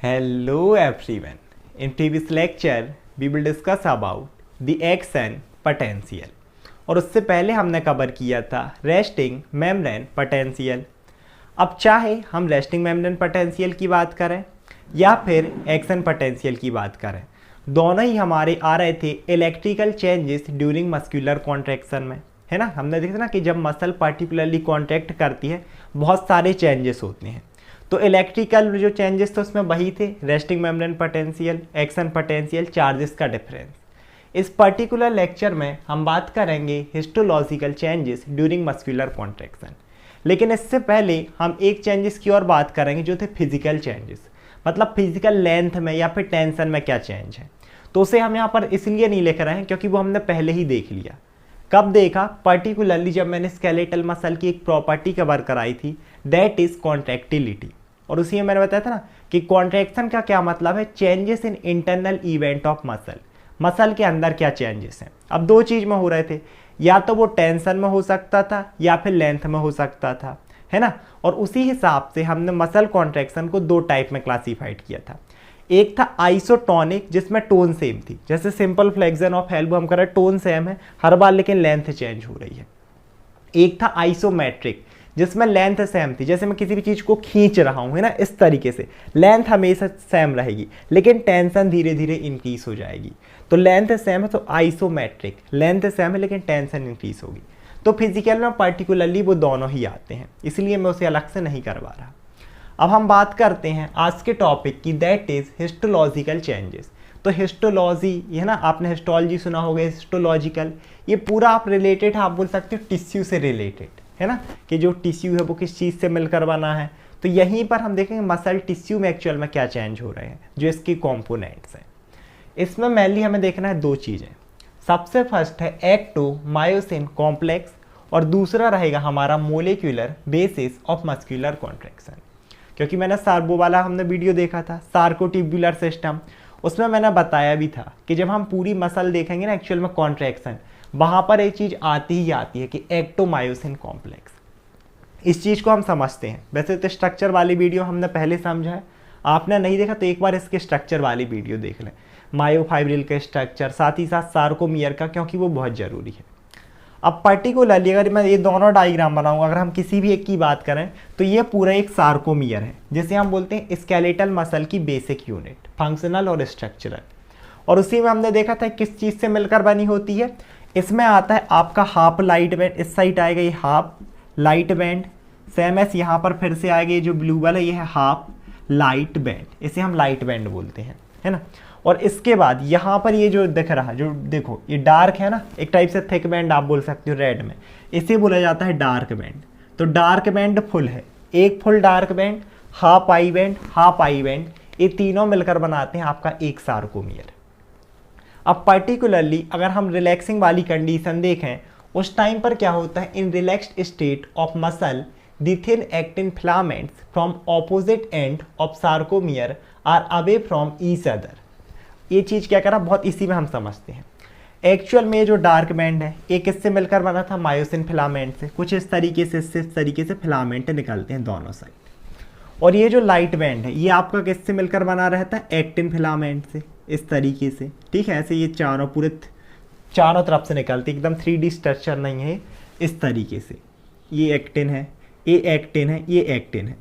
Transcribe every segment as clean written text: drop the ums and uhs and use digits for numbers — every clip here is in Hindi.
Hello everyone. In previous lecture, we will discuss about the action potential. और उससे पहले हमने कवर किया था रेस्टिंग मेम्ब्रेन पोटेंशियल। अब चाहे हम रेस्टिंग मेम्ब्रेन पोटेंशियल की बात करें या फिर एक्शन पोटेंशियल की बात करें, दोनों ही हमारे आ रहे थे electrical changes during muscular contraction में, है ना। हमने देखा ना कि जब मसल पर्टिकुलरली कॉन्ट्रैक्ट करती है बहुत सारे चेंजेस होते हैं। तो इलेक्ट्रिकल जो चेंजेस थे उसमें वही थे resting membrane potential, action potential, charges का डिफरेंस। इस पर्टिकुलर लेक्चर में हम बात करेंगे histological changes during muscular contraction. लेकिन इससे पहले हम एक चेंजेस की और बात करेंगे जो थे फिजिकल चेंजेस, मतलब फिजिकल लेंथ में या फिर टेंशन में क्या चेंज है। तो उसे हम यहाँ पर इसलिए नहीं लिख रहे हैं क्योंकि वो हमने पहले ही देख लिया। कब देखा? पर्टिकुलरली जब मैंने स्केलेटल मसल की एक प्रॉपर्टी कवर कराई थी, दैट इज कॉन्ट्रैक्टिलिटी। और उसी में मैंने बताया था ना कि कॉन्ट्रैक्शन का क्या मतलब है, changes in internal event of muscle. Muscle के अंदर क्या चेंजेस हैं। अब दो चीज में हो रहे थे, या तो वो टेंशन में हो सकता था या फिर लेंथ में हो सकता था, है ना। और उसी हिसाब से हमने मसल कॉन्ट्रैक्शन को दो टाइप में क्लासिफाइड किया था। एक था आइसोटोनिक जिसमें टोन सेम थी, जैसे सिंपल फ्लेक्शन ऑफ एल्बो हम कर रहे हैं, टोन सेम है हर बार लेकिन लेंथ चेंज हो रही है। एक था आइसोमेट्रिक जिसमें लेंथ सेम थी, जैसे मैं किसी भी चीज को खींच रहा हूं, है ना, इस तरीके से लेंथ हमेशा सेम रहेगी लेकिन टेंशन धीरे धीरे इंक्रीज हो जाएगी। तो लेंथ सेम है तो आइसोमेट्रिक, लेंथ सेम है लेकिन टेंशन इंक्रीज होगी। तो फिजिकल में पर्टिकुलरली वो दोनों ही आते हैं, इसलिए मैं उसे अलग से नहीं करवा रहा। अब हम बात करते हैं आज के टॉपिक की, दैट इज हिस्टोलॉजिकल चेंजेस। तो हिस्टोलॉजी, है ना, आपने हिस्टोलॉजी सुना होगा, हिस्टोलॉजिकल, ये पूरा आप रिलेटेड, आप बोल सकते हो टिश्यू से रिलेटेड, है ना, कि जो टिश्यू है वो किस चीज़ से मिलकर बना है। तो यहीं पर हम देखेंगे मसल टिश्यू में एक्चुअल में क्या चेंज हो रहे हैं, जो इसकी कॉम्पोनेंट्स हैं। इसमें मेनली हमें देखना है दो चीज़ें। सबसे फर्स्ट है एक्टोमायोसिन कॉम्प्लेक्स और दूसरा रहेगा हमारा molecular basis of muscular contraction. क्योंकि मैंने सार्बो वाला हमने वीडियो देखा था, सार्कोटिब्युलर सिस्टम, उसमें मैंने बताया भी था कि जब हम पूरी मसल देखेंगे ना एक्चुअल में कॉन्ट्रैक्शन, वहां पर एक चीज आती ही आती है कि एक्टोमायोसिन कॉम्प्लेक्स। इस चीज को हम समझते हैं। वैसे तो स्ट्रक्चर वाली वीडियो हमने पहले समझा है, आपने नहीं देखा तो एक बार इसके स्ट्रक्चर वाली वीडियो देख लें, मायोफाइब्रिल के स्ट्रक्चर, साथ ही साथ सार्कोमियर का, क्योंकि वो बहुत जरूरी है। अब पर्टिकुलरली अगर मैं ये दोनों डायग्राम बनाऊंगा, अगर हम किसी भी एक की बात करें तो ये पूरा एक सार्कोमियर है, जिसे हम बोलते हैं स्केलेटल मसल की बेसिक यूनिट, फंक्शनल और स्ट्रक्चरल। और उसी में हमने देखा था किस चीज से मिलकर बनी होती है। इसमें आता है आपका हाफ लाइट बैंड, इस साइड आएगा ये half light band, same S यहाँ पर फिर से आएगा ये जो ब्लू वाला, ये है हाफ लाइट बैंड, इसे हम लाइट बैंड बोलते हैं, है ना। और इसके बाद यहाँ पर ये जो दिख रहा है, जो देखो ये डार्क है ना, एक टाइप से थिक बैंड आप बोल सकते हो रेड में, इसे बोला जाता है डार्क बैंड। तो डार्क बैंड फुल है, एक full dark band, half I band, half I band, ये तीनों मिलकर बनाते हैं आपका एक सार्कोमियर। अब पर्टिकुलरली अगर हम रिलैक्सिंग वाली कंडीशन देखें, उस टाइम पर क्या होता है, in relaxed state of muscle the thin actin filaments from opposite end of sarcomere are away from each other. ये चीज क्या करा, बहुत इसी में हम समझते हैं। एक्चुअल में जो डार्क बैंड है एक इससे मिलकर बना था मायोसिन फिलामेंट से, कुछ इस तरीके से, इस तरीके से फिलामेंट निकलते हैं दोनों साइड। और ये जो लाइट बैंड है ये आपका किससे मिलकर बना रहता है, एक्टिन फिलामेंट से, इस तरीके से, ठीक है। ऐसे ये चारों पूरे चारों तरफ से निकलते, एकदम 3D स्ट्रक्चर नहीं है, इस तरीके से। ये एक्टिन है, ये एक्टिन है, ये एक्टिन है।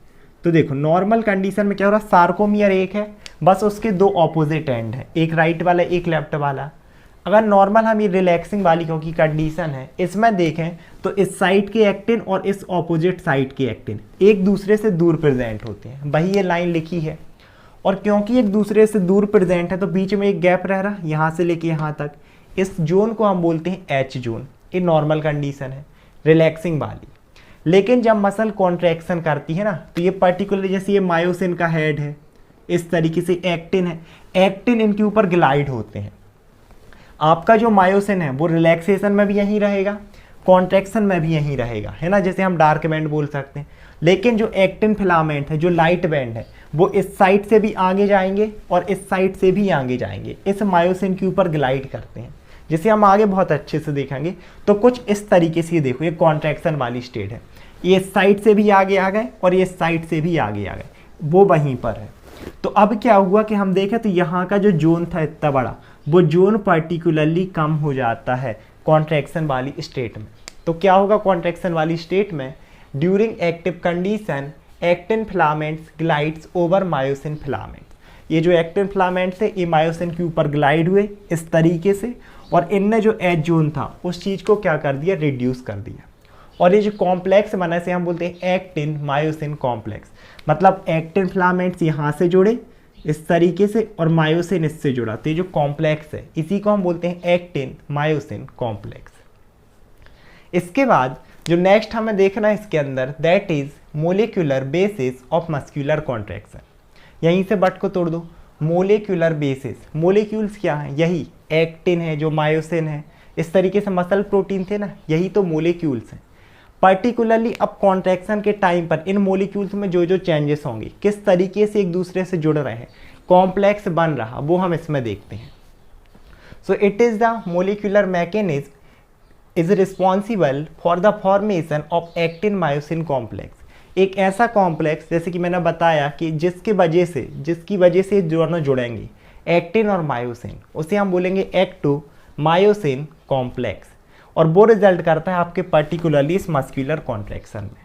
तो देखो नॉर्मल कंडीशन में क्या हो रहा है, सार्कोमियर एक है, बस उसके दो ऑपोजिट एंड है, एक राइट वाला एक लेफ्ट वाला। अगर नॉर्मल हम ये रिलैक्सिंग वाली क्योंकि कंडीशन है, इसमें देखें तो इस साइड के एक्टिन और इस ऑपोजिट साइड के एक्टिन एक दूसरे से दूर प्रेजेंट होते हैं, वही ये लाइन लिखी है। और क्योंकि एक दूसरे से दूर प्रेजेंट है तो बीच में एक गैप रह रहा, यहाँ से लेके यहाँ तक, इस जोन को हम बोलते हैं एच जोन। ये नॉर्मल कंडीशन है रिलैक्सिंग वाली। लेकिन जब मसल कॉन्ट्रैक्शन करती है ना, तो ये पर्टिकुलर, जैसे ये मायोसिन का हेड है, इस तरीके से एक्टिन है, एक्टिन इनके ऊपर ग्लाइड होते हैं। आपका जो मायोसिन है वो रिलैक्सेशन में भी यहीं रहेगा, कॉन्ट्रैक्शन में भी यहीं रहेगा, है ना, जैसे हम डार्क बैंड बोल सकते हैं। लेकिन जो एक्टिन फिलामेंट है, जो लाइट बैंड है, वो इस साइड से भी आगे जाएंगे और इस साइड से भी आगे जाएंगे, इस मायोसिन के ऊपर ग्लाइड करते हैं, जिसे हम आगे बहुत अच्छे से देखेंगे। तो कुछ इस तरीके से देखो, ये कॉन्ट्रैक्शन वाली स्टेट है, ये इस साइड से भी आगे आ गए और ये इस साइड से भी आगे आ गए, वो वहीं पर है। तो अब क्या हुआ कि हम देखें तो यहाँ का जो जोन था इतना बड़ा, वो जोन पर्टिकुलरली कम हो जाता है कॉन्ट्रैक्शन वाली स्टेट में। तो क्या होगा कॉन्ट्रैक्शन वाली स्टेट में, during active condition actin filaments glides over myosin filaments. ये जो एक्टिन फिलामेंट्स है ये मायोसिन के ऊपर ग्लाइड हुए इस तरीके से, और इनने जो एज जोन था उस चीज़ को क्या कर दिया, रिड्यूस कर दिया। और ये जो कॉम्प्लेक्स बना इसे हम बोलते हैं एक्टिन मायोसिन कॉम्प्लेक्स। मतलब एक्टिन फिलामेंट्स यहाँ से जुड़े इस तरीके से और मायोसिन इससे जुड़ा, तो ये जो कॉम्प्लेक्स है इसी को हम बोलते हैं एक्टिन मायोसिन कॉम्प्लेक्स। इसके बाद जो नेक्स्ट हमें देखना है इसके अंदर, that is molecular basis of muscular contraction. यहीं से बट को तोड़ दो, मोलिकुलर बेसिस, मोलिक्यूल्स क्या है, यही एक्टिन है जो मायोसिन है, इस तरीके से मसल प्रोटीन थे ना, यही तो मोलिक्यूल्स हैं। पर्टिकुलरली अब कॉन्ट्रैक्शन के टाइम पर इन मोलिक्यूल्स में जो जो चेंजेस होंगे, किस तरीके से एक दूसरे से जुड़ रहे हैं, कॉम्प्लेक्स बन रहा, वो हम इसमें देखते हैं। सो it is the molecular mechanism is responsible for the formation of actin myosin complex. एक ऐसा कॉम्प्लेक्स जैसे कि मैंने बताया कि जिसकी वजह से दोनों जुड़ेंगे एक्टिन और मायोसिन, उसे हम बोलेंगे एक्टो मायोसिन कॉम्प्लेक्स, और वो रिजल्ट करता है आपके पर्टिकुलरली इस मस्कुलर कॉन्ट्रैक्शन में।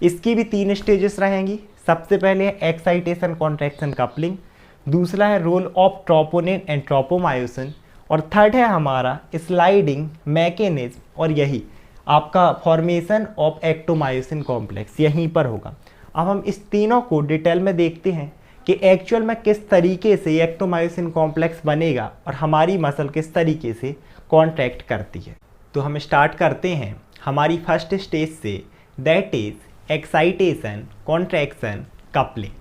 इसकी भी 3 स्टेजेस रहेंगी। सबसे पहले है एक्साइटेशन कॉन्ट्रैक्शन कपलिंग, दूसरा है role of troponin and tropomyosin, और थर्ड है हमारा स्लाइडिंग मैकेनिज्म, और यही आपका फॉर्मेशन ऑफ एक्टोमायोसिन कॉम्प्लेक्स यहीं पर होगा। अब हम इस तीनों को डिटेल में देखते हैं कि एक्चुअल में किस तरीके से एक्टोमायोसिन कॉम्प्लेक्स बनेगा और हमारी मसल किस तरीके से कॉन्ट्रैक्ट करती है। तो हम स्टार्ट करते हैं हमारी फर्स्ट स्टेज से, that is excitation contraction coupling.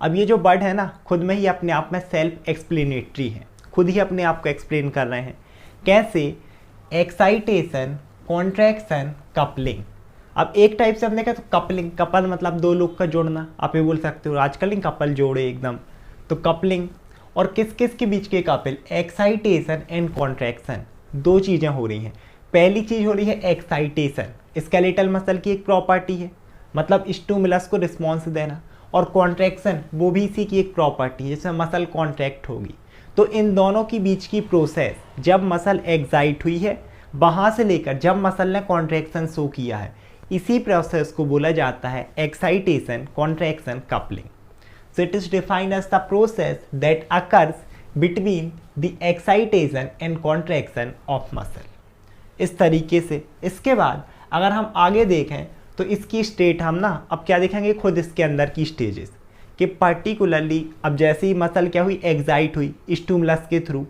अब ये जो वर्ड है ना, खुद में ही अपने आप में सेल्फ एक्सप्लेनेटरी है, खुद ही अपने आप को एक्सप्लेन कर रहे हैं। कैसे? Excitation contraction coupling. अब एक टाइप से हमने कहा तो कपलिंग, कपल मतलब दो लोग का जोड़ना, आप ये बोल सकते हो आजकल नहीं कपल जोड़े एकदम, तो कपलिंग। और किस किस के बीच के कपल, एक्साइटेशन एंड कॉन्ट्रैक्शन, दो चीज़ें हो रही हैं। पहली चीज़ हो रही है एक्साइटेशन, स्केलेटल मसल की एक प्रॉपर्टी है, मतलब स्टिमुलस को रिस्पॉन्स देना, और कॉन्ट्रैक्शन वो भी इसी की एक प्रॉपर्टी है, जिसमें मसल कॉन्ट्रैक्ट होगी। तो इन दोनों के बीच की प्रोसेस, जब मसल एक्साइट हुई है वहाँ से लेकर जब मसल ने कॉन्ट्रैक्शन शो किया है, इसी प्रोसेस को बोला जाता है excitation contraction coupling. So it is defined as the process that occurs between the excitation and contraction of muscle. इस तरीके से इसके बाद अगर हम आगे देखें तो इसकी स्टेट हम ना अब क्या देखेंगे, खुद इसके अंदर की स्टेजेस कि पर्टिकुलरली अब जैसे ही मसल क्या हुई, एक्साइट हुई स्टिमुलस के थ्रू।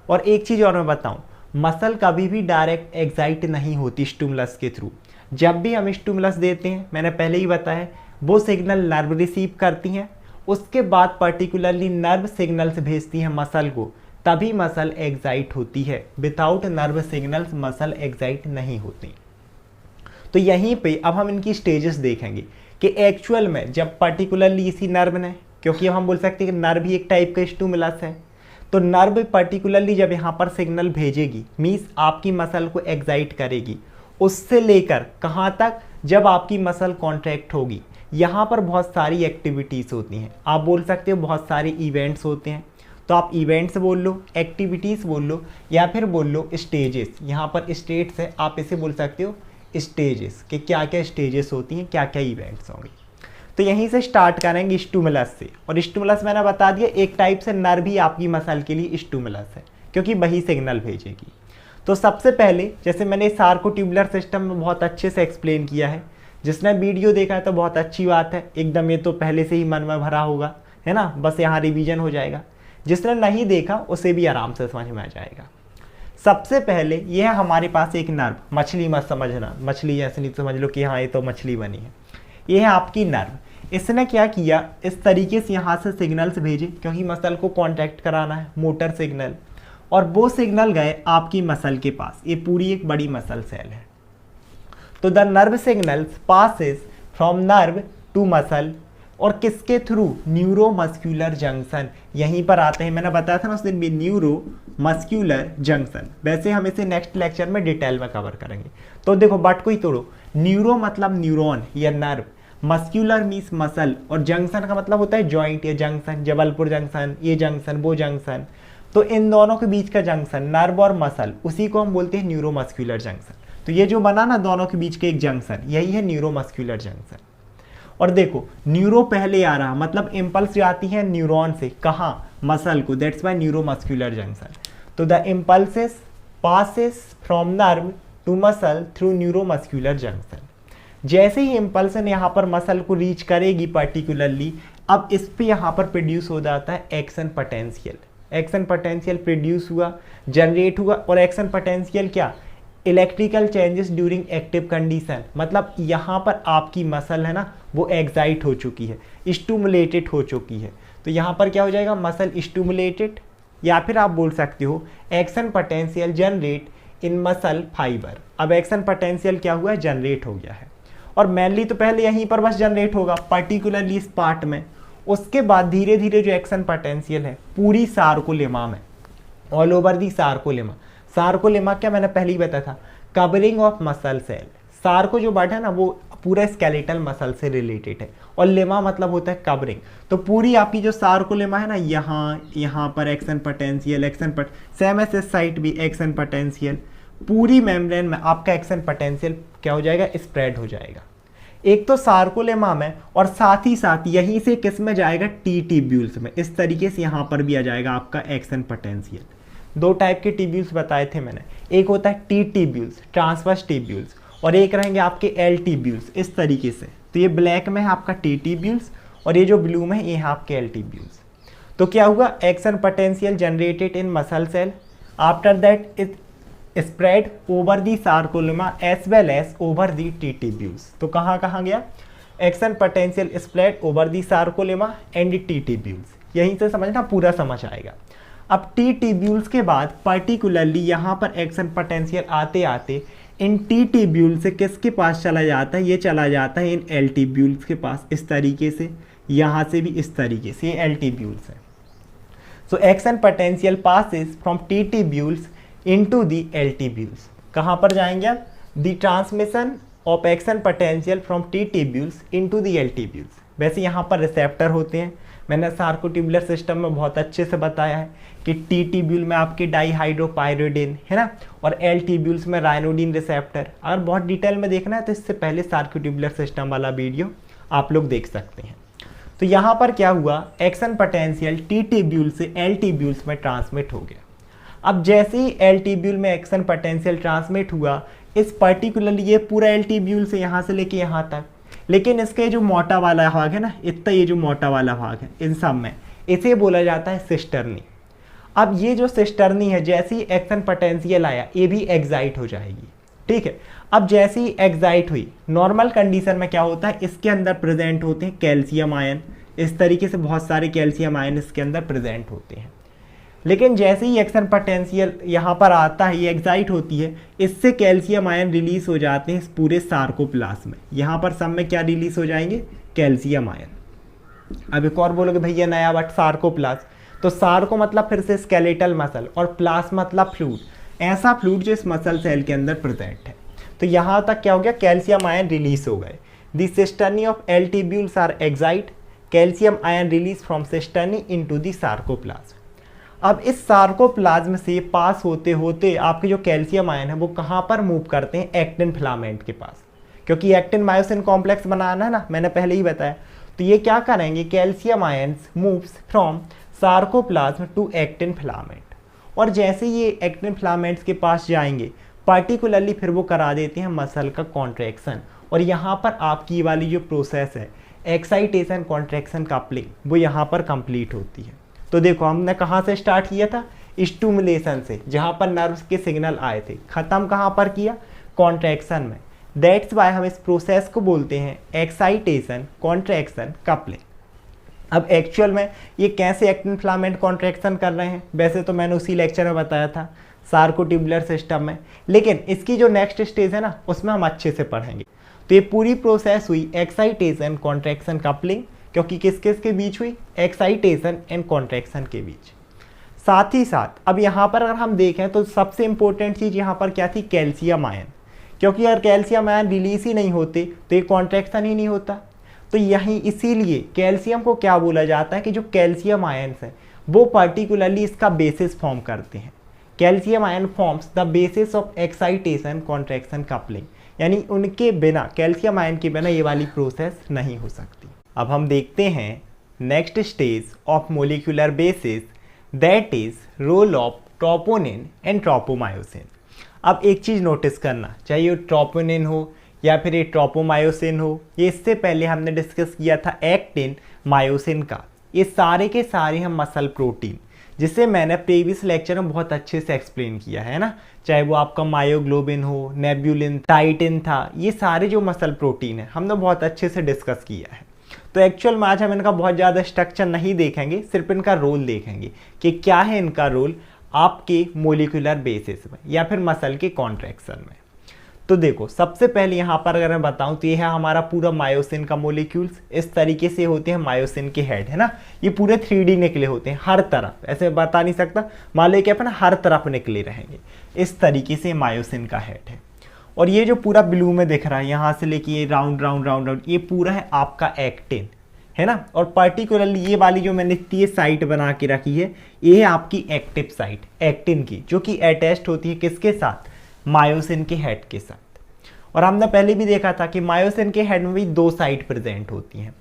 और एक चीज़ और मैं बताऊं, मसल कभी भी डायरेक्ट एक्साइट नहीं होती स्टिमुलस के थ्रू। जब भी हम स्टिमुलस देते हैं, मैंने पहले ही बताया, वो सिग्नल नर्व रिसीव करती हैं, उसके बाद पर्टिकुलरली नर्व सिग्नल्स भेजती हैं मसल को, तभी मसल एक्साइट होती है। Without nerve signals muscle excite नहीं होती। तो यहीं पे अब हम इनकी स्टेजेस देखेंगे कि एक्चुअल में जब पर्टिकुलरली इसी नर्व ने, क्योंकि अब हम बोल सकते हैं कि नर्व ही एक टाइप का स्टिमुलस है, तो नर्व पर्टिकुलरली जब यहाँ पर सिग्नल भेजेगी, मीन्स आपकी मसल को एक्साइट करेगी, उससे लेकर कहाँ तक, जब आपकी मसल कॉन्ट्रैक्ट होगी, यहाँ पर बहुत सारी एक्टिविटीज़ होती हैं। आप बोल सकते हो बहुत सारे इवेंट्स होते हैं, तो आप इवेंट्स बोल लो, एक्टिविटीज़ बोल लो, या फिर बोल लो स्टेजेस। यहाँ पर स्टेट्स है, आप इसे बोल सकते हो स्टेजेस, कि क्या क्या स्टेजेस होती हैं, क्या क्या इवेंट्स होंगे। तो यहीं से स्टार्ट करेंगे स्टिमुलस से, और स्टिमुलस मैंने बता दिया एक टाइप से नर्व भी आपकी मसल के लिए स्टिमुलस है, क्योंकि वही सिग्नल भेजेगी। तो सबसे पहले जैसे मैंने सार्कोट्यूबुलर सिस्टम में बहुत अच्छे से एक्सप्लेन किया है, जिसने वीडियो देखा है तो बहुत अच्छी बात है, एकदम ये तो पहले से ही मन में भरा होगा, है ना, बस यहाँ रिवीजन हो जाएगा। जिसने नहीं देखा उसे भी आराम से समझ में आ जाएगा। सबसे पहले यह है हमारे पास एक नर्व, मछली मत समझना, मछली ऐसे नहीं समझ लो कि हाँ ये तो मछली बनी है, ये है आपकी नर्व। इसने क्या किया, इस तरीके से यहाँ से सिग्नल्स भेजे, क्योंकि मसल को कॉन्टैक्ट कराना है, मोटर सिग्नल, और वो सिग्नल गए आपकी मसल के पास। ये पूरी एक बड़ी मसल सेल है। तो the nerve signals passes from nerve to muscle, और किसके थ्रू, न्यूरो मस्क्यूलर जंक्शन। यहीं पर आते हैं, मैंने बताया था ना उस दिन भी, न्यूरो मस्क्यूलर जंक्शन। वैसे हम इसे नेक्स्ट लेक्चर में डिटेल में कवर करेंगे। तो देखो बट को ही तोड़ो, न्यूरो मतलब न्यूरॉन या नर्व, मस्क्यूलर मीन्स मसल, और जंक्शन का मतलब होता है जॉइंट या जंक्शन, जबलपुर जंक्शन, ये जंक्शन, वो जंक्शन। तो इन दोनों के बीच का जंक्शन नर्व और मसल, उसी को हम बोलते हैं न्यूरोमस्क्यूलर जंक्शन। तो ये जो बना ना दोनों के बीच के एक जंक्शन, यही है न्यूरोमस्क्यूलर जंक्शन। और देखो न्यूरो पहले आ रहा, मतलब इम्पल्स जाती है न्यूरॉन से, कहाँ, मसल को, दैट्स वाई न्यूरोमस्क्यूलर जंक्शन। तो the impulses passes from nerve to muscle through neuromuscular junction. जैसे ही इम्पल्सन यहाँ पर मसल को रीच करेगी पर्टिकुलरली, अब इस पे यहाँ पर प्रोड्यूस हो जाता है action potential. Action potential produce हुआ, जनरेट हुआ, और एक्शन पोटेंशियल क्या, electrical changes during active condition, मतलब यहाँ पर आपकी मसल है ना वो एक्साइट हो चुकी है, स्टूमुलेटेड हो चुकी है। तो यहाँ पर क्या हो जाएगा, मसल स्टूमुलेटेड, या फिर आप बोल सकते हो एक्शन पोटेंशियल जनरेट इन मसल फाइबर। अब एक्शन पोटेंशियल क्या हुआ है, जनरेट हो गया है, और मेनली तो पहले यहीं पर बस जनरेट होगा पर्टिकुलरली इस पार्ट में। उसके बाद धीरे धीरे जो एक्शन पोटेंशियल है पूरी सार्कोलेमा में, all over the sarcolemma. Sarcolemma क्या मैंने पहले ही बताया था, covering of muscle cell. Sarco जो वर्ड है ना वो पूरा स्केलेटल मसल से रिलेटेड है, और लेमा मतलब होता है कवरिंग। तो पूरी आपकी जो सार्कोलेमा है ना, यहाँ पर एक्शन पोटेंशियल, सेम ऐसे साइट भी एक्शन पोटेंशियल, पूरी मेम्ब्रेन में आपका एक्शन पोटेंशियल क्या हो जाएगा, स्प्रेड हो जाएगा। एक तो सार्कोलेमा में, और साथ ही साथ यहीं से किस में जाएगा, टी टिब्यूल्स में। इस तरीके से यहाँ पर भी आ जाएगा आपका एक्शन पोटेंशियल। दो टाइप के टिब्यूल्स बताए थे मैंने, एक होता है टी टिब्यूल्स, ट्रांसवर्स टिब्यूल्स, और एक रहेंगे आपके एल टिब्यूल्स, इस तरीके से। तो ये ब्लैक में है आपका टी टिब्यूल्स, और ये जो ब्लू में है ये है आपके एल टिब्यूल्स। तो क्या हुआ, action potential generated in muscle cell, after that it spread over the sarcolemma as well as over the T tubules. तो कहाँ कहाँ गया, action potential spread over the sarcolemma and T tubules. यहीं से समझना, पूरा समझ आएगा। अब टी टिब्यूल्स के बाद पर्टिकुलरली यहाँ पर एक्शन पोटेंशियल आते आते इन टी टिब्यूल से किसके पास चला जाता है, ये चला जाता है इन एल टिब्यूल्स के पास, इस तरीके से, यहाँ से भी इस तरीके से, ये एल टिब्यूल्स है। So action potential passes from T tubules into the L tubules. कहाँ पर जाएंगे, the transmission of action potential from T tubules into the L tubules. वैसे यहाँ पर रिसेप्टर होते हैं, मैंने सार्कोट्यूबुलर सिस्टम में बहुत अच्छे से बताया है कि टी टिब्यूल में आपके डाईहाइड्रोपायरिडोन है ना, और एल टिब्यूल्स में राइनोडिन रिसेप्टर। अगर बहुत डिटेल में देखना है तो इससे पहले सार्कोट्यूबुलर सिस्टम वाला वीडियो आप लोग देख सकते हैं। तो यहाँ पर क्या हुआ, एक्शन पोटेंशियल टी टिब्यूल से एल टिब्यूल्स में ट्रांसमिट हो गया। अब जैसे ही एल टिब्यूल में एक्शन पोटेंशियल ट्रांसमिट हुआ, इस पर्टिकुलरली ये पूरा एल टिब्यूल से यहाँ से लेके यहाँ तक, लेकिन इसके जो मोटा वाला भाग है ना, इतना ये जो मोटा वाला भाग है, इन सब में इसे बोला जाता है सिस्टर्नी। अब ये जो सिस्टर्नी है, जैसे ही एक्शन पोटेंशियल आया ये भी एक्साइट हो जाएगी, ठीक है। अब जैसे ही एक्साइट हुई, नॉर्मल कंडीशन में क्या होता है, इसके अंदर प्रेजेंट होते हैं कैल्शियम आयन, इस तरीके से बहुत सारे कैल्शियम आयन इसके अंदर प्रेजेंट होते हैं। लेकिन जैसे ही एक्शन पोटेंशियल यहाँ पर आता है, ये एक्साइट होती है, इससे कैल्शियम आयन रिलीज हो जाते हैं इस पूरे सार्कोप्लाज्म में। यहाँ पर सब में क्या रिलीज हो जाएंगे, कैल्शियम आयन। अब एक और बोलोगे भैया नया वर्ड सार्कोप्लाज्म, तो सार्को मतलब फिर से स्केलेटल मसल, और प्लास मतलब फ्लूइड, ऐसा फ्लूइड जो इस मसल सेल के अंदर प्रेजेंट है। तो यहाँ तक क्या हो गया, कैल्शियम आयन रिलीज हो गए। The cisternae of L tubules are excite, calcium ion release from cisternae into the sarcoplasm. अब इस सार्कोप्लाज्म से पास होते होते आपके जो कैल्शियम आयन है वो कहाँ पर मूव करते हैं, एक्टिन फिलामेंट के पास, क्योंकि एक्टिन मायोसिन कॉम्प्लेक्स बनाना है ना, मैंने पहले ही बताया। तो ये क्या करेंगे, calcium ions moves from sarcoplasm to actin filament, और जैसे ये एक्टिन फिलामेंट्स के पास जाएंगे पर्टिकुलरली फिर वो करा देते हैं मसल का कॉन्ट्रैक्शन, और यहाँ पर आपकी वाली जो प्रोसेस है एक्साइटेशन कॉन्ट्रैक्शन कपलिंग, वो यहाँ पर कंप्लीट होती है। तो देखो हमने कहाँ से स्टार्ट किया था, स्टूमुलेशन से, जहाँ पर नर्व्स के सिग्नल आए थे, खत्म कहाँ पर किया, कॉन्ट्रैक्शन में। दैट्स वाई हम इस प्रोसेस को बोलते हैं एक्साइटेशन कॉन्ट्रैक्शन कपलिंग। अब एक्चुअल में ये कैसे एक्टिन फिलामेंट कॉन्ट्रैक्शन कर रहे हैं, वैसे तो मैंने उसी लेक्चर में बताया था सार्कोट्यूबुलर सिस्टम में, लेकिन इसकी जो नेक्स्ट स्टेज है ना उसमें हम अच्छे से पढ़ेंगे। तो ये पूरी प्रोसेस हुई एक्साइटेशन कॉन्ट्रैक्शन कपलिंग, क्योंकि किस किस के बीच हुई, एक्साइटेशन एंड कॉन्ट्रैक्शन के बीच। साथ ही साथ अब यहाँ पर अगर हम देखें तो सबसे इंपॉर्टेंट चीज़ यहाँ पर क्या थी, कैल्शियम आयन, क्योंकि अगर कैल्शियम आयन रिलीज ही नहीं होते तो ये कॉन्ट्रैक्शन ही नहीं होता। तो यहीं इसीलिए कैल्शियम को क्या बोला जाता है कि जो कैल्शियम आयन्स हैं वो पर्टिकुलरली इसका बेसिस फॉर्म करते हैं। Calcium ion forms the basis of excitation contraction coupling, यानी उनके बिना, कैल्शियम आयन के बिना ये वाली प्रोसेस नहीं हो सकती। अब हम देखते हैं next stage of molecular basis, that is role of troponin and tropomyosin. अब एक चीज़ नोटिस करना, चाहे ये ट्रोपोनिन हो या फिर ये ट्रोपोमायोसिन हो, ये इससे पहले हमने डिस्कस किया था एक्टिन मायोसिन का, ये सारे के सारे हम मसल प्रोटीन, जिसे मैंने प्रीवियस लेक्चर में बहुत अच्छे से एक्सप्लेन किया है ना, चाहे वो आपका मायोग्लोबिन हो, नेब्यूलिन, टाइटिन था, ये सारे जो मसल प्रोटीन है हमने बहुत अच्छे से डिस्कस किया है। तो एक्चुअल में आज हम इनका बहुत ज़्यादा स्ट्रक्चर नहीं देखेंगे, सिर्फ इनका रोल देखेंगे कि क्या है इनका रोल आपके मोलिकुलर बेसिस में या फिर मसल के कॉन्ट्रैक्शन में। तो देखो, सबसे पहले यहाँ पर अगर मैं बताऊँ तो ये है हमारा पूरा मायोसिन का मोलिक्यूल्स, इस तरीके से होते हैं मायोसिन के हेड, है ना, ये पूरे 3D निकले होते हैं हर तरफ, ऐसे बता नहीं सकता, मान लो कि अपन हर तरफ निकले रहेंगे, इस तरीके से मायोसिन का हेड है। और ये जो पूरा ब्लू में दिख रहा है यहाँ से लेके ये राउंड राउंड राउंड राउंड, ये पूरा है आपका एक्टिन, है ना। और पर्टिकुलरली ये वाली जो मैंने ये साइट बना के रखी है, ये है आपकी एक्टिव साइट एक्टिन की, जो कि अटैच्ड होती है किसके साथ, मायोसिन के हेड के साथ। और हमने पहले भी देखा था कि मायोसिन के हेड में भी 2 साइट प्रेजेंट होती हैं।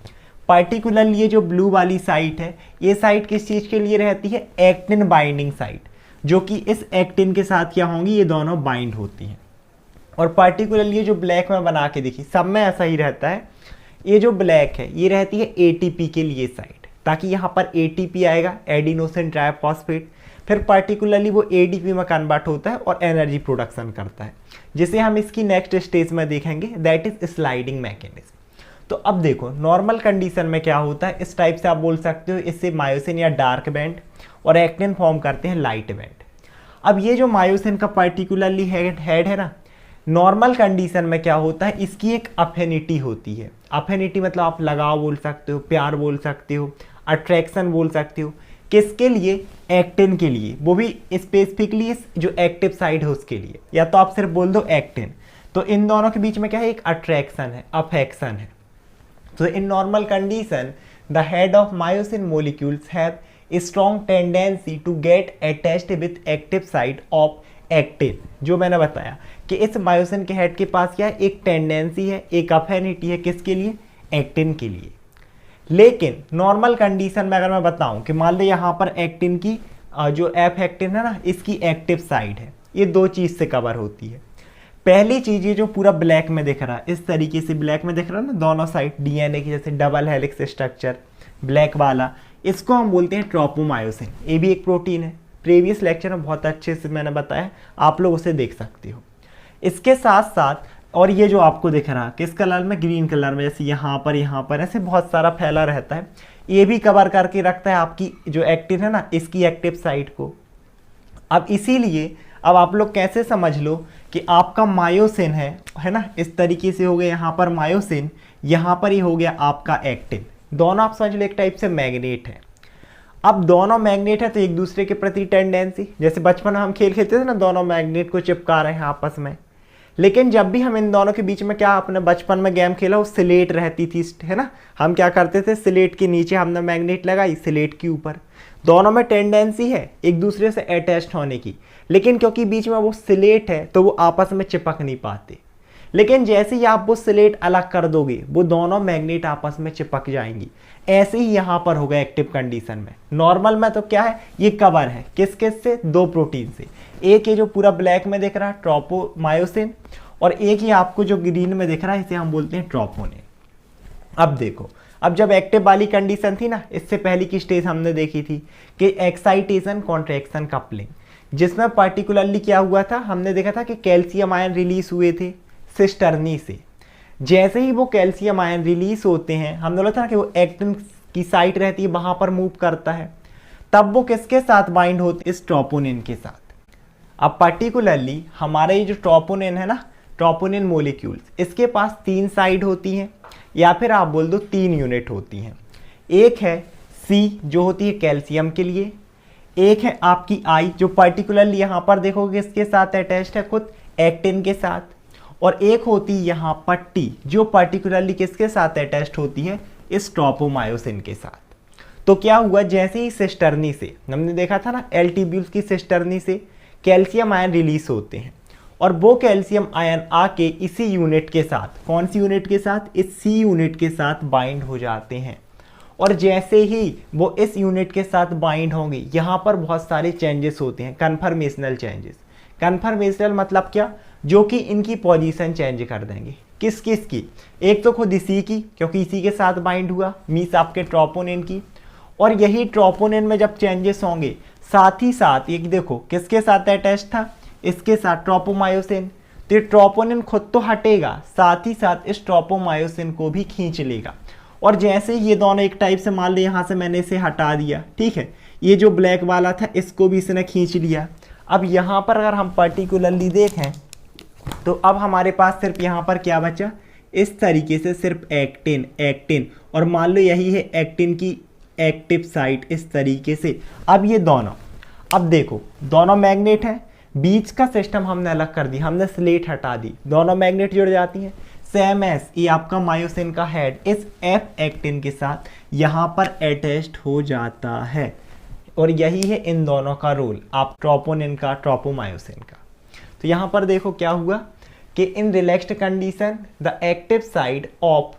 पर्टिकुलरली ये जो ब्लू वाली साइट है, ये साइट किस चीज़ के लिए रहती है, एक्टिन बाइंडिंग साइट, जो कि इस एक्टिन के साथ क्या होंगी, ये दोनों बाइंड होती हैं। और पर्टिकुलरली ये जो ब्लैक में बना के देखी, सब में ऐसा ही रहता है, ये जो ब्लैक है ये रहती है एटीपी के लिए साइट, ताकि यहाँ पर एटीपी आएगा, एडिनोसिन ट्राइफॉस्फेट, फिर पर्टिकुलरली वो एडीपी में कन्वर्ट होता है और एनर्जी प्रोडक्शन करता है, जिसे हम इसकी नेक्स्ट स्टेज में देखेंगे, दैट इज स्लाइडिंग मैकेनिज्म। तो अब देखो, नॉर्मल कंडीशन में क्या होता है, इस टाइप से आप बोल सकते हो, इससे मायोसिन या डार्क बैंड और एक्टिन फॉर्म करते हैं लाइट बैंड। अब ये जो मायोसिन का पर्टिकुलरली हेड है ना, नॉर्मल कंडीशन में क्या होता है, इसकी एक अफिनिटी होती है। अफिनिटी मतलब आप लगाव बोल सकते हो, प्यार बोल सकते हो, अट्रैक्शन बोल सकते हो, किसके लिए, एक्टिन के लिए, वो भी स्पेसिफिकली जो एक्टिव साइड है उसके लिए, या तो आप सिर्फ बोल दो एक्टिन। तो इन दोनों के बीच में क्या है, एक अट्रैक्शन है, अफेक्शन है। तो in normal condition the head of myosin molecules have a strong tendency to get attached with active side of actin। जो मैंने बताया कि इस मायोसिन के हेड के पास क्या है, एक टेंडेंसी है, एक अफिनिटी है, किसके लिए, एक्टिन के लिए। लेकिन नॉर्मल कंडीशन में अगर मैं बताऊं कि मान लो यहाँ पर एक्टिन की जो एफ एक्टिन है ना, इसकी एक्टिव साइड है, ये 2 चीज़ से कवर होती है। पहली चीज़ ये जो पूरा ब्लैक में दिख रहा है, इस तरीके से ब्लैक में दिख रहा है ना, दोनों साइड डीएनए की जैसे डबल हेलिक्स स्ट्रक्चर ब्लैक वाला, इसको हम बोलते हैं ट्रोपोमायोसिन। ये भी एक प्रोटीन है, प्रीवियस लेक्चर में बहुत अच्छे से मैंने बताया, आप लोग उसे देख सकते हो। इसके साथ साथ और ये जो आपको दिख रहा है किस कलर में, ग्रीन कलर में, जैसे यहाँ पर ऐसे बहुत सारा फैला रहता है, ये भी कवर करके रखता है आपकी जो एक्टिन है ना, इसकी एक्टिव साइट को। अब इसीलिए अब आप लोग कैसे समझ लो कि आपका मायोसिन है ना, इस तरीके से हो गया यहाँ पर मायोसिन, यहाँ पर ही हो गया आपका एक्टिन, दोनों आप समझ लो एक टाइप से मैग्नेट है। अब दोनों मैग्नेट है तो एक दूसरे के प्रति टेंडेंसी, जैसे बचपन में हम खेल खेलते थे ना, दोनों मैग्नेट को चिपका रहे हैं आपस में। लेकिन जब भी हम इन दोनों के बीच में क्या अपने बचपन में गेम खेला, वो स्लेट रहती थी, है ना, हम क्या करते थे, स्लेट के नीचे हमने मैग्नेट लगाई, स्लेट के ऊपर, दोनों में टेंडेंसी है एक दूसरे से अटैच्ड होने की, लेकिन क्योंकि बीच में वो स्लेट है तो वो आपस में चिपक नहीं पाते। लेकिन जैसे ही आप वो स्लेट अलग कर दोगे, वो दोनों मैग्नेट आपस में चिपक जाएंगी। ऐसे ही यहाँ पर होगा एक्टिव कंडीशन में। नॉर्मल में तो क्या है, ये कवर है किस किस से, 2 प्रोटीन से, एक ये जो पूरा ब्लैक में दिख रहा है ट्रोपोमायोसिन, और एक ही आपको जो ग्रीन में दिख रहा है, इसे हम बोलते हैं ट्रोपोनिन। अब देखो, अब जब एक्टिव वाली कंडीशन थी ना, इससे पहले की स्टेज हमने देखी थी कि एक्साइटेशन कॉन्ट्रैक्शन कपलिंग, जिसमें पर्टिकुलरली क्या हुआ था, हमने देखा था कि कैल्शियम आयन रिलीज हुए थे सिस्टर्नी से। जैसे ही वो कैल्शियम आयन रिलीज होते हैं, हमने बोला था ना कि वो एक्टिन की साइट रहती है, वहां पर मूव करता है, तब वो किसके साथ बाइंड होते, इस ट्रोपोनिन के साथ। अब पर्टिकुलरली हमारा ये जो ट्रोपोनिन है ना, ट्रोपोनिन मोलिक्यूल्स, इसके पास 3 साइड होती हैं, या फिर आप बोल दो 3 यूनिट होती हैं। एक है सी जो होती है कैल्शियम के लिए, एक है आपकी आई जो पर्टिकुलरली यहाँ पर देखोगे इसके साथ अटैच्ड है खुद एक्टिन के साथ, और एक होती है यहाँ पट्टी, जो पर्टिकुलरली किसके साथ अटैच्ड होती है, इस ट्रोपोमायोसिन के साथ। तो क्या हुआ, जैसे ही सिस्टर्नी से, हमने देखा था ना एल ट्यूब्यूल्स की सिस्टर्नी से कैल्शियम आयन रिलीज होते हैं, और वो कैल्शियम आयन आके इसी यूनिट के साथ, कौन सी यूनिट के साथ, इस सी यूनिट के साथ बाइंड हो जाते हैं। और जैसे ही वो इस यूनिट के साथ बाइंड होंगे, यहाँ पर बहुत सारे चेंजेस होते हैं, कन्फर्मेशनल चेंजेस। कन्फर्मेशनल मतलब क्या, जो कि इनकी पोजीशन चेंज कर देंगे। किस किस की, एक तो खुद इसी की, क्योंकि इसी के साथ बाइंड हुआ, मीन्स आपके ट्रोपोनिन की। और यही ट्रोपोनिन में जब चेंजेस होंगे, साथ ही साथ ये देखो किसके साथ अटैच था, इसके साथ, ट्रोपोमायोसिन। तो ये ट्रोपोनिन खुद तो हटेगा, साथ ही साथ इस ट्रोपोमायोसिन को भी खींच लेगा। और जैसे ये दोनों एक टाइप से, मान लो यहाँ से मैंने इसे हटा दिया, ठीक है, ये जो ब्लैक वाला था इसको भी इसने खींच लिया। अब यहाँ पर अगर हम पर्टिकुलरली देखें तो अब हमारे पास सिर्फ यहाँ पर क्या बचा, इस तरीके से सिर्फ एक्टिन, एक्टिन, और मान लो यही है एक्टिन की एक्टिव साइट, इस तरीके से। अब ये दोनों, अब देखो दोनों मैग्नेट हैं, बीच का सिस्टम हमने अलग कर दिया, हमने स्लेट हटा दी, दोनों मैग्नेट जुड़ जाती हैं। सेम एस ये आपका मायोसिन का हेड इस एफ एक्टिन के साथ यहाँ पर अटैच्ड हो जाता है, और यही है इन दोनों का रोल, आप ट्रोपोनिन का, ट्रोपोमायोसिन का। तो यहाँ पर देखो क्या हुआ कि in relaxed condition the active side of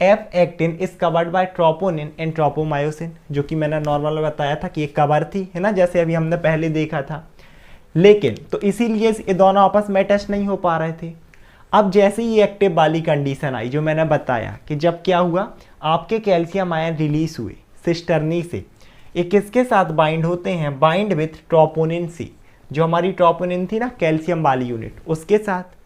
F actin is covered by troponin and tropomyosin, जो कि मैंने नॉर्मल बताया था कि एक कवर थी, है ना, जैसे अभी हमने पहले देखा था। लेकिन तो इसीलिए ये दोनों आपस में अटैच नहीं हो पा रहे थे। अब जैसे ही एक्टिव वाली कंडीशन आई, जो मैंने बताया कि जब क्या हुआ, आपके कैल्शियम आयन रिलीज हुए सिस्टर्नी से, ये किसके साथ बाइंड होते हैं, बाइंड विथ ट्रोपोनिन सी, जो हमारी ट्रोपोनिन थी ना कैल्शियम वाली यूनिट, उसके साथ।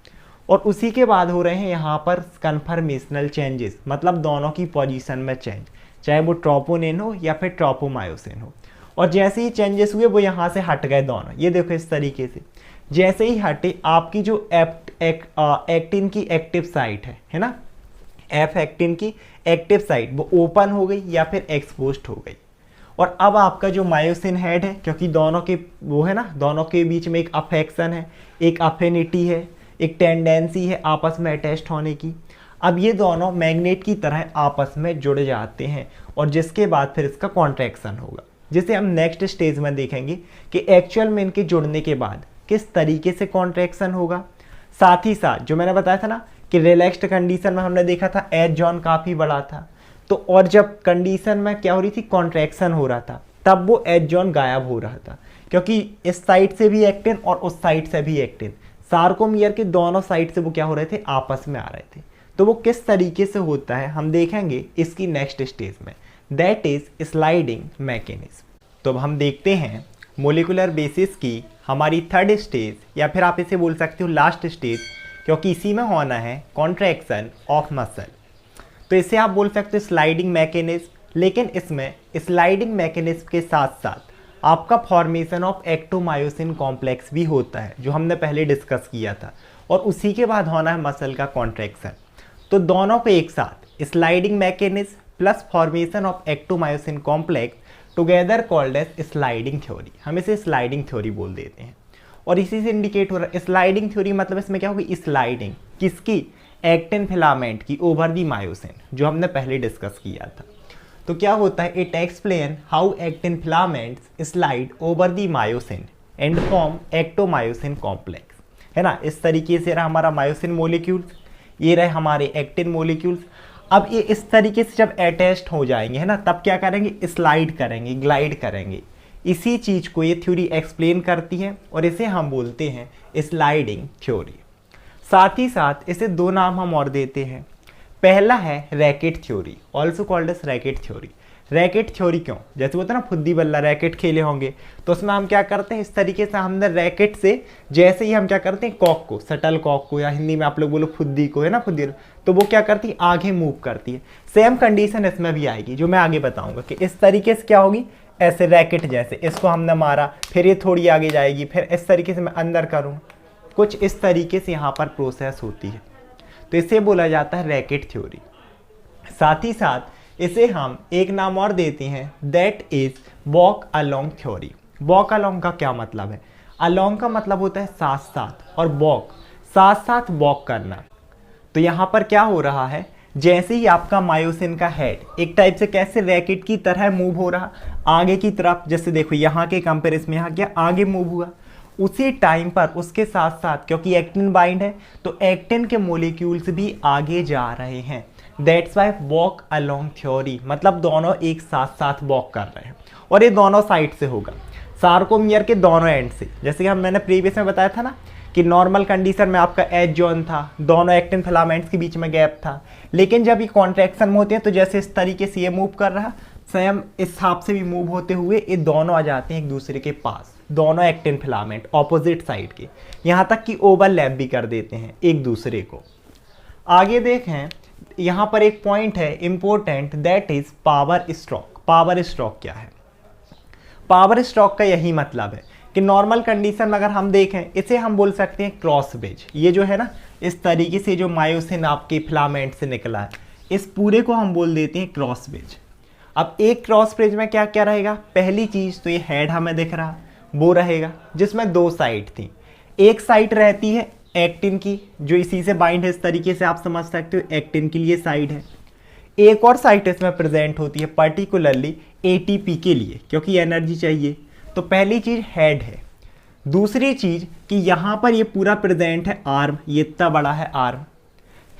और उसी के बाद हो रहे हैं यहाँ पर कन्फर्मेशनल चेंजेस, मतलब दोनों की पोजीशन में चेंज, चाहे वो ट्रोपोनिन हो या फिर ट्रोपोमायोसिन हो। और जैसे ही चेंजेस हुए वो यहाँ से हट गए दोनों, ये देखो इस तरीके से। जैसे ही हटे, आपकी जो एक्टिन की एक्टिव साइट है ना, एफ एक्टिन की एक्टिव साइट, वो ओपन हो गई या फिर एक्सपोज्ड हो गई। और अब आपका जो मायोसिन हेड है, क्योंकि दोनों के वो है ना, दोनों के बीच में एक अफेक्शन है, एक अफिनिटी है, एक टेंडेंसी है आपस में अटैच्ड होने की। अब ये दोनों मैग्नेट की तरह आपस में जुड़ जाते हैं, और जिसके बाद फिर इसका कॉन्ट्रैक्शन होगा, जिसे हम नेक्स्ट स्टेज में देखेंगे कि एक्चुअल में इनके जुड़ने के बाद किस तरीके से कॉन्ट्रैक्शन होगा। साथ ही साथ जो मैंने बताया था ना कि रिलैक्स्ड कंडीशन में हमने देखा था एज जोन काफ़ी बड़ा था, तो और जब कंडीशन में क्या हो रही थी, कॉन्ट्रैक्शन हो रहा था, तब वो एज जोन गायब हो रहा था, क्योंकि इस साइड से भी एक्टिन और उस साइड से भी एक्टिन, सार्कोमियर के दोनों साइड से वो क्या हो रहे थे, आपस में आ रहे थे। तो वो किस तरीके से होता है हम देखेंगे इसकी नेक्स्ट स्टेज में, दैट इज स्लाइडिंग मैकेनिज्म। तो अब हम देखते हैं मोलिकुलर बेसिस की हमारी थर्ड स्टेज, या फिर आप इसे बोल सकते हो लास्ट स्टेज, क्योंकि इसी में होना है कॉन्ट्रैक्शन ऑफ मसल। तो इसे आप बोल सकते हो स्लाइडिंग मैकेनिज्म, लेकिन इसमें स्लाइडिंग मैकेनिज्म के साथ साथ आपका फॉर्मेशन ऑफ एक्टोमायोसिन कॉम्प्लेक्स भी होता है, जो हमने पहले डिस्कस किया था, और उसी के बाद होना है मसल का कॉन्ट्रैक्शन। तो दोनों को एक साथ, sliding mechanism plus formation of actomyosin complex together called as sliding theory, हम इसे स्लाइडिंग थ्योरी बोल देते हैं। और इसी से इंडिकेट हो रहा है स्लाइडिंग थ्योरी, मतलब इसमें क्या होगी, स्लाइडिंग किसकी, एक्टिन फिलामेंट की ओवर दी मायोसिन, जो हमने पहले डिस्कस किया था। तो क्या होता है, it explain how actin filaments slide over the myosin and form actomyosin complex, है ना। इस तरीके से रहा हमारा मायोसिन मोलिक्यूल्स, ये रहे हमारे एक्टिन मोलिक्यूल्स। अब ये इस तरीके से जब अटैच्ड हो जाएंगे, है ना, तब क्या करेंगे, स्लाइड करेंगे, ग्लाइड करेंगे। इसी चीज को ये थ्योरी एक्सप्लेन करती है, और इसे हम बोलते हैं स्लाइडिंग थ्योरी। साथ ही साथ इसे दो नाम हम और देते हैं। पहला है racket theory, also called as racket theory. Racket theory क्यों, जैसे होता है ना फुद्दी बल्ला, रैकेट खेले होंगे, तो उसमें हम क्या करते हैं, इस तरीके से हमने रैकेट से जैसे ही हम क्या करते हैं, कॉक को, शटल कॉक को, या हिंदी में आप लोग बोलो फुद्दी को, है ना, फुद्दी, तो वो क्या करती है, आगे मूव करती है। सेम कंडीशन इसमें भी आएगी, जो मैं आगे बताऊंगा कि इस तरीके से क्या होगी, ऐसे रैकेट जैसे, इसको हमने मारा, फिर ये थोड़ी आगे जाएगी, फिर इस तरीके से मैं अंदर करूँ, कुछ इस तरीके से यहाँ पर प्रोसेस होती है। तो इसे बोला जाता है रैकेट थ्योरी। साथ ही साथ इसे हम एक नाम और देते हैं, that is walk along theory. Walk along का क्या मतलब है, अलोंग का मतलब होता है साथ साथ, और वॉक साथ साथ वॉक करना। तो यहाँ पर क्या हो रहा है, जैसे ही आपका मायोसिन का हेड एक टाइप से कैसे रैकेट की तरह मूव हो रहा आगे की तरफ, जैसे देखो यहाँ के कंपेरिजन में यहाँ क्या आगे मूव हुआ, उसी टाइम पर उसके साथ साथ क्योंकि एक्टिन बाइंड है तो एक्टिन के मोलिक्यूल्स भी आगे जा रहे हैं। That's why walk along theory, मतलब दोनों एक साथ साथ वॉक कर रहे हैं और ये दोनों साइड से होगा, सार्कोमियर के दोनों एंड से। जैसे कि मैंने प्रीवियस में बताया था ना कि नॉर्मल कंडीशन में आपका एज जोन था, दोनों एक्टिन फिलामेंट्स के बीच में गैप था, लेकिन जब ये कॉन्ट्रैक्शन में होते हैं तो जैसे इस तरीके से ये मूव कर रहा, सेम इस हिसाब से भी मूव होते हुए ये दोनों आ जाते हैं एक दूसरे के पास, दोनों एक्टिन फिलामेंट ऑपोजिट साइड के, यहाँ तक कि ओवरलैप भी कर देते हैं एक दूसरे को। आगे देखें, यहाँ पर एक पॉइंट है important, that is power stroke. Power stroke क्या है? पावर स्ट्रोक का यही मतलब है कि नॉर्मल कंडीशन में अगर हम देखें, इसे हम बोल सकते हैं क्रॉस ब्रिज। ये जो है ना इस तरीके से जो मायोसिन आपके फिलामेंट से निकला है, इस पूरे को हम बोल देते हैं क्रॉस ब्रिज। अब एक क्रॉस ब्रिज में क्या क्या रहेगा? पहली चीज तो ये हेड हमें दिख रहा वो रहेगा जिसमें दो साइड थी। एक साइड रहती है एक्टिन की जो इसी से बाइंड है, इस तरीके से आप समझ सकते हो एक्टिन के लिए साइड है। एक और साइट इसमें प्रेजेंट होती है पर्टिकुलरली एटीपी के लिए, क्योंकि एनर्जी चाहिए। तो पहली चीज हेड है। दूसरी चीज कि यहाँ पर ये पूरा प्रेजेंट है आर्म, ये इतना बड़ा है आर्म,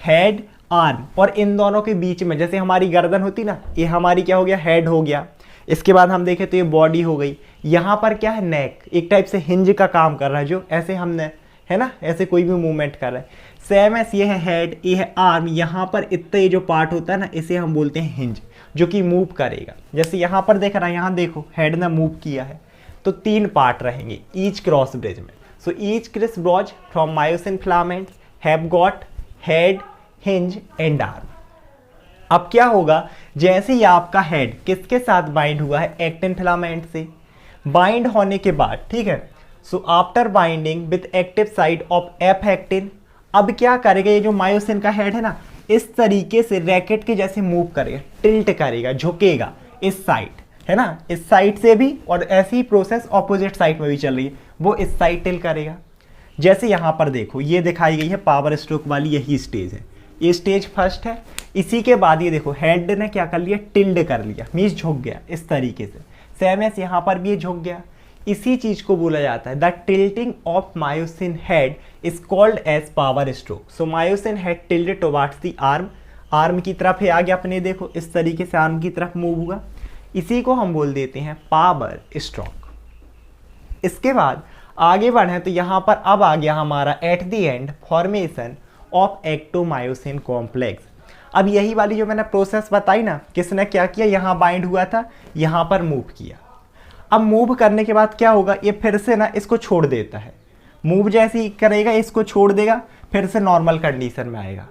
हेड आर्म, और इन दोनों के बीच में जैसे हमारी गर्दन होती ना, ये हमारी क्या हो गया, हेड हो गया। इसके बाद हम देखें तो ये बॉडी हो गई। यहाँ पर क्या है, नेक, एक टाइप से हिंज का काम कर रहा है, जो ऐसे हमने है ना ऐसे कोई भी मूवमेंट कर रहा है। सेम एस ये है हेड, ये है आर्म, यहाँ पर इतना ये जो पार्ट होता है ना इसे हम बोलते हैं हिंज, जो कि मूव करेगा। जैसे यहाँ पर देख रहा है, यहाँ देखो हेड ने मूव किया है, तो तीन पार्ट रहेंगे ईच क्रॉस ब्रिज में। So each cross bridge from myosin filaments have got head, hinge and arm. अब क्या होगा, जैसे ही आपका हेड किसके साथ बाइंड हुआ है, एक्टिन फिलामेंट से बाइंड होने के बाद, ठीक है, so after binding with active side of F actin, अब क्या करेगा, ये जो मायोसिन का हेड है ना इस तरीके से रैकेट के जैसे मूव करेगा, टिल्ट करेगा, झुकेगा इस साइड, है ना, इस साइड से भी, और ऐसी ही प्रोसेस ऑपोजिट साइड में भी चल रही है, वो इस साइड टिल्ट करेगा। जैसे यहाँ पर देखो ये दिखाई गई है पावर स्ट्रोक वाली यही स्टेज है, ये स्टेज फर्स्ट है। इसी के बाद ये देखो हेड ने क्या कर लिया, टिल्ड कर लिया, मीन्स झुक गया इस तरीके से। सेम एस यहाँ पर भी ये झुक गया। इसी चीज को बोला जाता है the tilting of myosin head is called as power stroke. So myosin head tilt towards the arm, arm की तरफ है आगे, अपने देखो इस तरीके से आर्म की तरफ मूव हुआ, इसी को हम बोल देते हैं पावर स्ट्रोक। इसके बाद आगे बढ़े तो यहाँ पर अब आ गया हमारा at the end formation of actomyosin complex. अब यही वाली जो मैंने प्रोसेस बताई ना, किसने क्या किया, यहाँ बाइंड हुआ था, यहाँ पर मूव किया। अब मूव करने के बाद क्या होगा, ये फिर से ना इसको छोड़ देता है, मूव जैसे ही करेगा इसको छोड़ देगा, फिर से नॉर्मल कंडीशन में आएगा,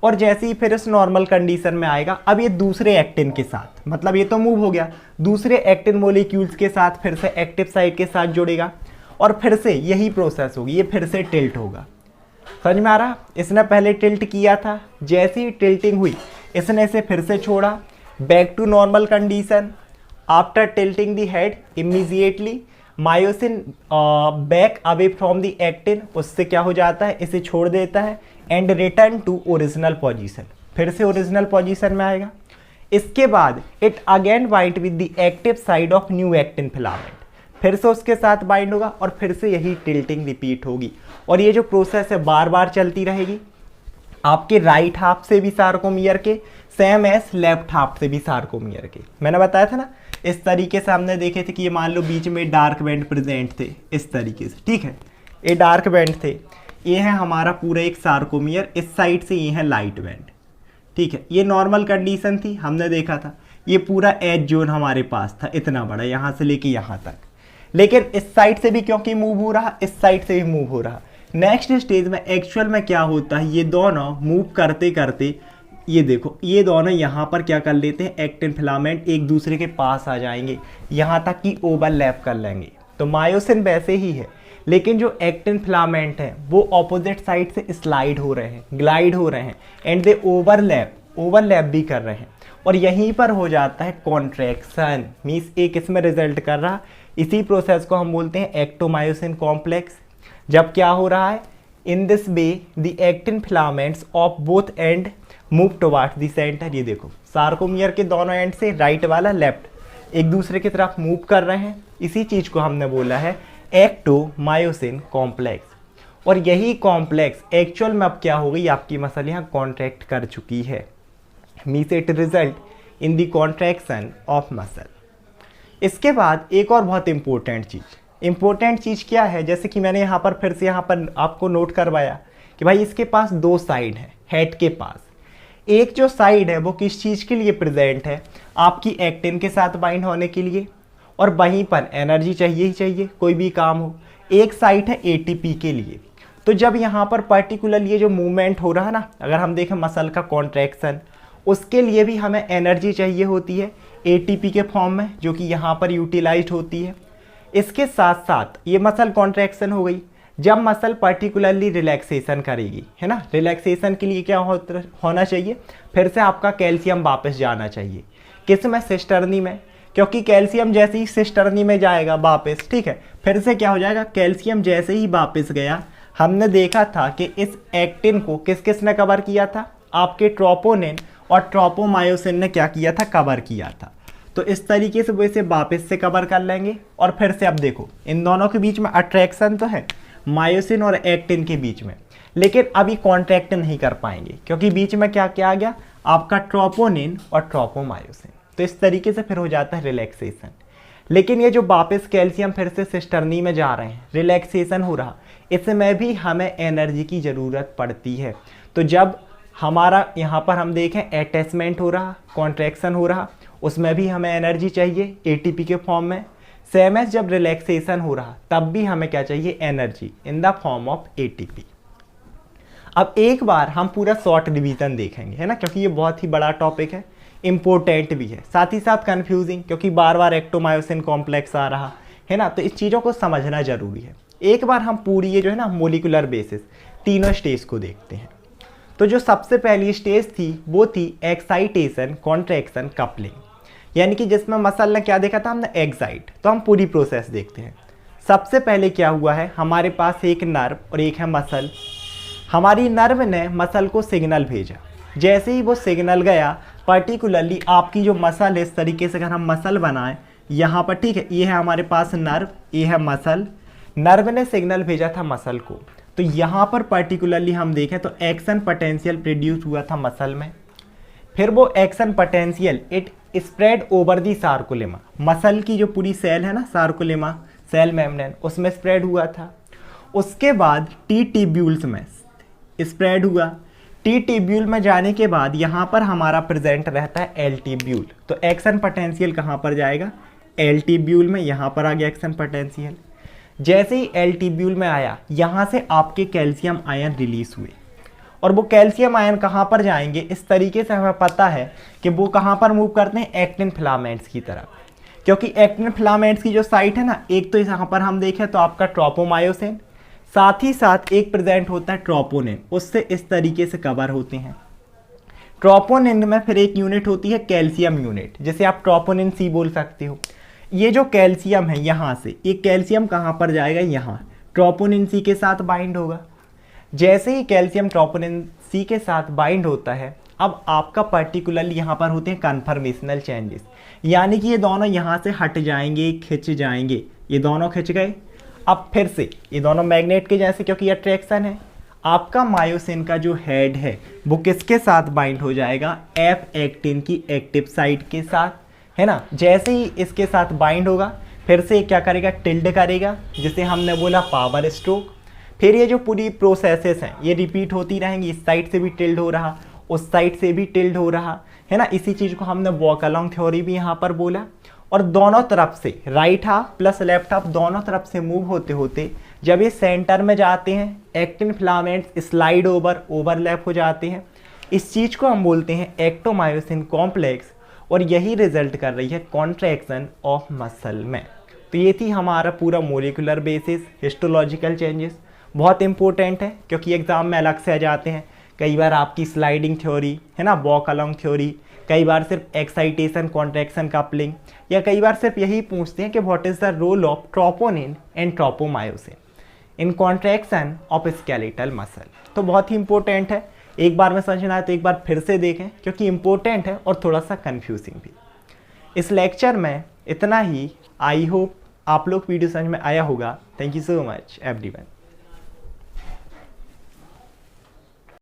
और जैसे ही फिर इस नॉर्मल कंडीशन में आएगा, अब ये दूसरे एक्टिन के साथ, मतलब ये तो मूव हो गया, दूसरे एक्टिन मोलिक्यूल्स के साथ फिर से एक्टिव साइट के साथ जुड़ेगा, और फिर से यही प्रोसेस होगी, ये फिर से टिल्ट होगा। समझ में आ रहा, इसने पहले टिल्ट किया था, जैसे ही टिल्टिंग हुई इसने इसे फिर से छोड़ा, back to normal condition. After tilting the head immediately myosin back away from the actin, उससे क्या हो जाता है, इसे छोड़ देता है, and return to original position, फिर से ओरिजिनल पोजीशन में आएगा। इसके बाद it again bind with the active side of new actin filament, फिर से उसके साथ बाइंड होगा, और फिर से यही टिल्टिंग रिपीट होगी, और ये जो प्रोसेस है बार बार चलती रहेगी। आपके राइट हाफ से भी सार्कोमियर के, सेम एस लेफ्ट हाफ से भी सार्कोमियर के। मैंने बताया था ना इस तरीके से हमने देखे थे कि ये मान लो बीच में डार्क बैंड प्रेजेंट थे इस तरीके से, ठीक है, ये डार्क बैंड थे, ये है हमारा पूरा एक सार्कोमियर, इस साइड से ये है लाइट बैंड, ठीक है। ये नॉर्मल कंडीशन थी, हमने देखा था, ये पूरा एज जोन हमारे पास था इतना बड़ा, यहाँ से लेके यहाँ तक, लेकिन इस साइड से भी क्योंकि मूव हो रहा, इस साइड से भी मूव हो रहा। नेक्स्ट स्टेज में एक्चुअल में क्या होता है, ये दोनों मूव करते करते ये देखो ये दोनों यहाँ पर क्या कर लेते हैं, एक्टिन फिलामेंट एक दूसरे के पास आ जाएंगे, यहाँ तक कि ओवरलैप कर लेंगे। तो मायोसिन वैसे ही है, लेकिन जो एक्टिन फिलामेंट है वो ऑपोजिट साइड से स्लाइड हो रहे हैं, ग्लाइड हो रहे हैं, एंड दे ओवरलैप भी कर रहे हैं, और यहीं पर हो जाता है कॉन्ट्रैक्शन, मीन्स एक इसमें रिजल्ट कर रहा। इसी प्रोसेस को हम बोलते हैं एक्टोमायोसिन कॉम्प्लेक्स। जब क्या हो रहा है, in this way the actin filaments of both and move towards the centre. ये देखो सार्कोमियर के दोनों एंड से राइट वाला लेफ्ट एक दूसरे की तरफ मूव कर रहे हैं। इसी चीज को हमने बोला है एक्टोमायोसिन कॉम्प्लेक्स। और यही कॉम्प्लेक्स एक्चुअल में अब क्या हो गई, आपकी मसल यहाँ कॉन्ट्रैक्ट कर चुकी है। Means it result in the contraction of muscle. इसके बाद एक और बहुत इंपॉर्टेंट चीज़ क्या है, जैसे कि मैंने यहाँ पर फिर से यहाँ पर आपको नोट करवाया कि भाई इसके पास दो साइड है हेड के पास। एक जो साइड है वो किस चीज़ के लिए प्रेजेंट है, आपकी एक्टिन के साथ बाइंड होने के लिए, और वहीं पर एनर्जी चाहिए ही चाहिए कोई भी काम हो। एक साइड है एटीपी के लिए। तो जब यहाँ पर पर्टिकुलर ये जो मूवमेंट हो रहा है ना, अगर हम देखें मसल का कॉन्ट्रैक्शन, उसके लिए भी हमें एनर्जी चाहिए होती है एटीपी के फॉर्म में, जो कि यहाँ पर यूटिलाइज होती है। इसके साथ साथ ये मसल कॉन्ट्रैक्शन हो गई। जब मसल पर्टिकुलरली रिलैक्सेशन करेगी, है ना, रिलैक्सेशन के लिए क्या होना चाहिए, फिर से आपका कैल्शियम वापस जाना चाहिए। किस में, सिस्टर्नी में, क्योंकि कैल्शियम जैसे ही सिस्टर्नी में जाएगा वापस, ठीक है, फिर से क्या हो जाएगा, कैल्शियम जैसे ही वापस गया, हमने देखा था कि इस एक्टिन को किस किस ने कवर किया था, आपके ट्रोपोनिन और ट्रोपोमायोसिन ने क्या किया था, कवर किया था। तो इस तरीके से वो इसे वापस से कवर कर लेंगे। और फिर से अब देखो इन दोनों के बीच में अट्रैक्शन तो है मायोसिन और एक्टिन के बीच में, लेकिन अभी कॉन्ट्रैक्ट नहीं कर पाएंगे क्योंकि बीच में क्या क्या आ गया, आपका ट्रोपोनिन और ट्रोपोमायोसिन। तो इस तरीके से फिर हो जाता है रिलैक्सेशन। लेकिन ये जो वापस कैल्शियम फिर से सिस्टर्नी में जा रहे हैं, रिलैक्सेशन हो रहा, इसमें भी हमें एनर्जी की ज़रूरत पड़ती है। तो जब हमारा यहाँ पर हम देखें अटैचमेंट हो रहा, कॉन्ट्रैक्शन हो रहा, उसमें भी हमें एनर्जी चाहिए एटीपी के फॉर्म में। सेम एज जब रिलैक्सेशन हो रहा, तब भी हमें क्या चाहिए, energy in the form of ATP. अब एक बार हम पूरा शॉर्ट रिवीजन देखेंगे, है ना, क्योंकि ये बहुत ही बड़ा टॉपिक है, इंपॉर्टेंट भी है, साथ ही साथ कंफ्यूजिंग, क्योंकि बार बार एक्टोमायोसिन कॉम्प्लेक्स आ रहा है ना, तो इस चीज़ों को समझना जरूरी है। एक बार हम पूरी ये जो है ना मोलिकुलर बेसिस तीनों स्टेज को देखते हैं। तो जो सबसे पहली स्टेज थी वो थी एक्साइटेशन, कॉन्ट्रैक्शन, कपलिंग, यानी कि जिसमें मसल ने क्या देखा था, हमने एक्साइट। तो हम पूरी प्रोसेस देखते हैं। सबसे पहले क्या हुआ है, हमारे पास एक नर्व और एक है मसल। हमारी नर्व ने मसल को सिग्नल भेजा, जैसे ही वो सिग्नल गया, पर्टिकुलरली आपकी जो मसल है, इस तरीके से अगर हम मसल बनाएं यहाँ पर, ठीक है, ये है हमारे पास नर्व, ये है मसल। नर्व ने सिग्नल भेजा था मसल को, तो यहाँ पर पर्टिकुलरली हम देखें तो एक्शन पोटेंशियल प्रोड्यूस हुआ था मसल में। फिर वो action potential it spread over the sarcolemma, muscle की जो पूरी सेल है ना, सार्कुलेमा सेल मेम्ब्रेन, उसमें स्प्रेड हुआ था। उसके बाद टी ट्यूब्यूल्स में स्प्रेड हुआ। टी ट्यूब्यूल में जाने के बाद यहाँ पर हमारा प्रेजेंट रहता है एल ट्यूब्यूल। तो एक्शन पोटेंशियल कहाँ पर जाएगा, एल ट्यूब्यूल में। यहाँ पर आ गया एक्शन पोटेंशियल। जैसे ही एल ट्यूब्यूल में आया, यहाँ से आपके कैल्शियम आयन रिलीज हुए, और वो कैल्शियम आयन कहाँ पर जाएंगे, इस तरीके से हमें पता है कि वो कहाँ पर मूव करते हैं, एक्टिन फिलामेंट्स की तरफ। क्योंकि एक्टिन फिलामेंट्स की जो साइट है ना, एक तो यहाँ पर हम देखें तो आपका ट्रोपोमायोसिन, साथ ही साथ एक प्रेजेंट होता है ट्रोपोनिन, उससे इस तरीके से कवर होते हैं। ट्रोपोनिन में फिर एक यूनिट होती है कैल्शियम यूनिट, जिसे आप ट्रोपोनिन सी बोल सकते हो। ये जो कैल्शियम है, यहाँ से ये कैल्शियम कहाँ पर जाएगा, यहाँ ट्रोपोनिन सी के साथ बाइंड होगा। जैसे ही कैल्शियम ट्रोपोनिन सी के साथ बाइंड होता है, अब आपका पर्टिकुलरली यहाँ पर होते हैं कन्फर्मेशनल चेंजेस, यानी कि ये दोनों यहाँ से हट जाएंगे, खिंच जाएंगे। ये दोनों खिंच गए, अब फिर से ये दोनों मैग्नेट के जैसे, क्योंकि अट्रैक्शन है। आपका मायोसिन का जो हेड है वो किसके साथ बाइंड हो जाएगा, एफ एक्टिन की एक्टिव साइट के साथ, है ना। जैसे ही इसके साथ बाइंड होगा, फिर से क्या करेगा, टिल्ड करेगा, जिसे हमने बोला पावर स्ट्रोक। फिर ये जो पूरी प्रोसेसेस हैं ये रिपीट होती रहेंगी। इस साइड से भी टिल्ड हो रहा, उस साइड से भी टिल्ड हो रहा, है ना। इसी चीज़ को हमने वॉक अलोंग थ्योरी भी यहाँ पर बोला। और दोनों तरफ से, right half plus left half, दोनों तरफ से मूव होते होते जब ये सेंटर में जाते हैं, actin filaments slide over, overlap हो जाते हैं। इस चीज़ को हम बोलते हैं एक्टोमायोसिन कॉम्प्लेक्स, और यही रिजल्ट कर रही है कॉन्ट्रैक्शन ऑफ मसल में। तो ये थी हमारा पूरा मोलिकुलर बेसिस, हिस्टोलॉजिकल चेंजेस। बहुत इंपॉर्टेंट है क्योंकि एग्जाम में अलग से आ जाते हैं। कई बार आपकी स्लाइडिंग थ्योरी, है ना, वॉक अलोंग थ्योरी, कई बार सिर्फ एक्साइटेशन, कॉन्ट्रैक्शन, कपलिंग, या कई बार सिर्फ यही पूछते हैं कि what is the role of troponin and tropomyosin. In contraction of skeletal muscle. तो बहुत ही इंपॉर्टेंट है, एक बार में समझना है तो एक बार फिर से देखें क्योंकि इंपॉर्टेंट है और थोड़ा सा कंफ्यूजिंग भी। इस लेक्चर में इतना ही। आई होप आप लोग वीडियो समझ में आया होगा। Thank you so much everyone.